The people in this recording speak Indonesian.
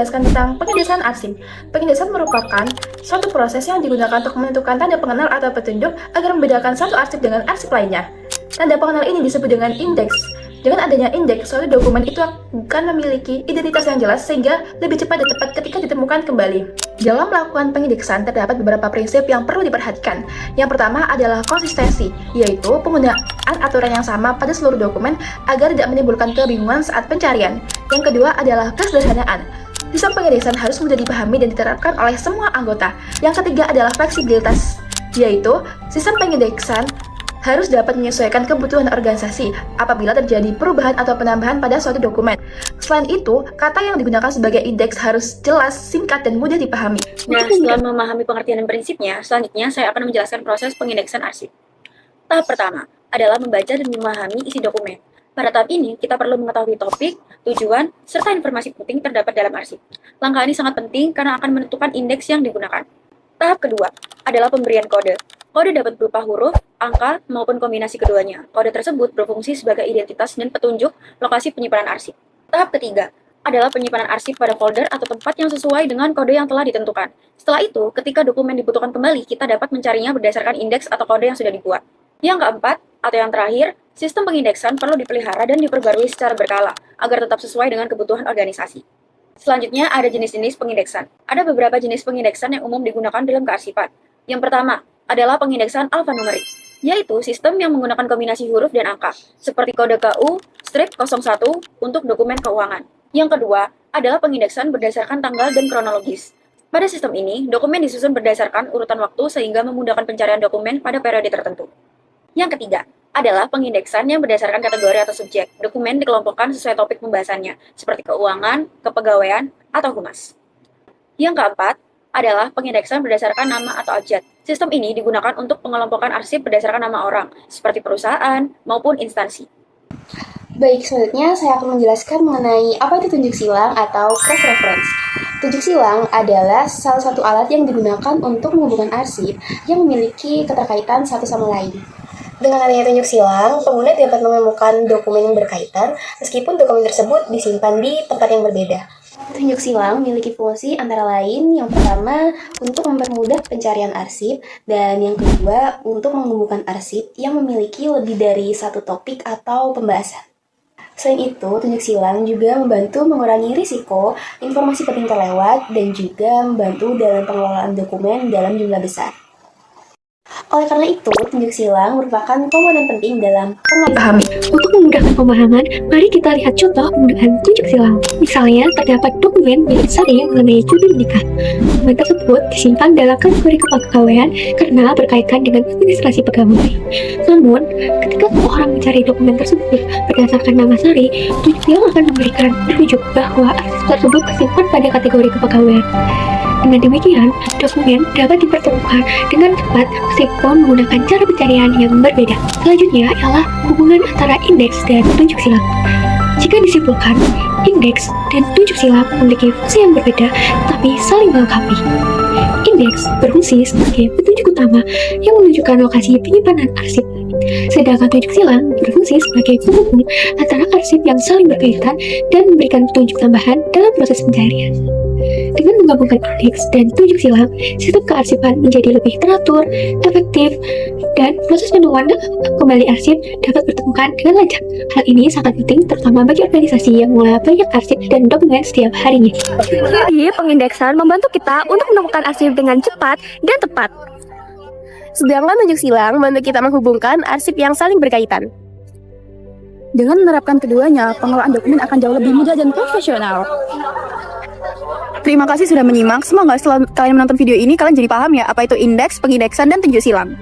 menjelaskan tentang pengindeksan arsip. Pengindeksan merupakan suatu proses yang digunakan untuk menentukan tanda pengenal atau petunjuk agar membedakan satu arsip dengan arsip lainnya. Tanda pengenal ini disebut dengan indeks. Dengan adanya indeks, suatu dokumen itu akan memiliki identitas yang jelas sehingga lebih cepat dan tepat ketika ditemukan kembali. Dalam melakukan pengindeksan, terdapat beberapa prinsip yang perlu diperhatikan. Yang pertama adalah konsistensi, yaitu penggunaan aturan yang sama pada seluruh dokumen agar tidak menimbulkan kebingungan saat pencarian. Yang kedua adalah kesederhanaan. Sistem pengindeksan harus mudah dipahami dan diterapkan oleh semua anggota. Yang ketiga adalah fleksibilitas, yaitu sistem pengindeksan harus dapat menyesuaikan kebutuhan organisasi apabila terjadi perubahan atau penambahan pada suatu dokumen. Selain itu, kata yang digunakan sebagai indeks harus jelas, singkat, dan mudah dipahami. Nah, setelah memahami pengertian dan prinsipnya, selanjutnya saya akan menjelaskan proses pengindeksan arsip. Tahap pertama adalah membaca dan memahami isi dokumen. Pada tahap ini, kita perlu mengetahui topik, tujuan, serta informasi penting terdapat dalam arsip. Langkah ini sangat penting karena akan menentukan indeks yang digunakan. Tahap kedua adalah pemberian kode. Kode dapat berupa huruf, angka, maupun kombinasi keduanya. Kode tersebut berfungsi sebagai identitas dan petunjuk lokasi penyimpanan arsip. Tahap ketiga adalah penyimpanan arsip pada folder atau tempat yang sesuai dengan kode yang telah ditentukan. Setelah itu, ketika dokumen dibutuhkan kembali, kita dapat mencarinya berdasarkan indeks atau kode yang sudah dibuat. Yang keempat, atau yang terakhir, sistem pengindeksan perlu dipelihara dan diperbarui secara berkala, agar tetap sesuai dengan kebutuhan organisasi. Selanjutnya, ada jenis-jenis pengindeksan. Ada beberapa jenis pengindeksan yang umum digunakan dalam kearsipan. Yang pertama adalah pengindeksan alfanumerik, yaitu sistem yang menggunakan kombinasi huruf dan angka, seperti kode KU strip 01 untuk dokumen keuangan. Yang kedua adalah pengindeksan berdasarkan tanggal dan kronologis. Pada sistem ini, dokumen disusun berdasarkan urutan waktu sehingga memudahkan pencarian dokumen pada periode tertentu. Yang ketiga adalah pengindeksan yang berdasarkan kategori atau subjek. Dokumen dikelompokkan sesuai topik pembahasannya, seperti keuangan, kepegawaian, atau humas. Yang keempat adalah pengindeksan berdasarkan nama atau abjad. Sistem ini digunakan untuk pengelompokan arsip berdasarkan nama orang, seperti perusahaan maupun instansi. Baik, selanjutnya saya akan menjelaskan mengenai apa itu tunjuk silang atau cross reference. Tunjuk silang adalah salah satu alat yang digunakan untuk menghubungkan arsip yang memiliki keterkaitan satu sama lain. Dengan adanya tunjuk silang, pengguna dapat menemukan dokumen yang berkaitan meskipun dokumen tersebut disimpan di tempat yang berbeda. Tunjuk silang memiliki fungsi antara lain yang pertama untuk mempermudah pencarian arsip dan yang kedua untuk menghubungkan arsip yang memiliki lebih dari satu topik atau pembahasan. Selain itu, tunjuk silang juga membantu mengurangi risiko informasi penting terlewat dan juga membantu dalam pengelolaan dokumen dalam jumlah besar. Oleh karena itu, tunjuk silang merupakan komponen penting dalam Pahami. Untuk memudahkan pemahaman, mari kita lihat contoh penggunaan tunjuk silang. Misalnya, terdapat dokumen milik Sari mengenai cuti menikah. Dokumen tersebut disimpan dalam kategori kepegawaian karena berkaitan dengan administrasi pegawai. Namun, ketika orang mencari dokumen tersebut berdasarkan nama Sari, tunjuk silang akan memberikan petunjuk bahwa arsip tersebut tersimpan pada kategori kepegawaian. Dengan demikian, dokumen dapat dipertemukan dengan cepat meskipun menggunakan cara pencarian yang berbeda. Selanjutnya adalah hubungan antara indeks dan tunjuk silang. Jika disimpulkan, indeks dan tunjuk silang memiliki fungsi yang berbeda tapi saling melengkapi. Indeks berfungsi sebagai petunjuk utama yang menunjukkan lokasi penyimpanan arsip. Sedangkan tunjuk silang berfungsi sebagai penghubung antara arsip yang saling berkaitan dan memberikan petunjuk tambahan dalam proses pencarian. Dengan menggabungkan indeks dan tunjuk silang, sistem kearsipan menjadi lebih teratur, efektif, dan proses penemuan kembali arsip dapat bertemukan dengan lancar. Hal ini sangat penting terutama bagi organisasi yang mengelola banyak arsip dan dokumen setiap harinya. Jadi, pengindeksan membantu kita untuk menemukan arsip dengan cepat dan tepat. Sedangkan tunjuk silang membantu kita menghubungkan arsip yang saling berkaitan. Dengan menerapkan keduanya, pengelolaan dokumen akan jauh lebih mudah dan profesional. Terima kasih sudah menyimak. Semoga setelah kalian menonton video ini, kalian jadi paham ya apa itu indeks, pengindeksan, dan tunjuk silang.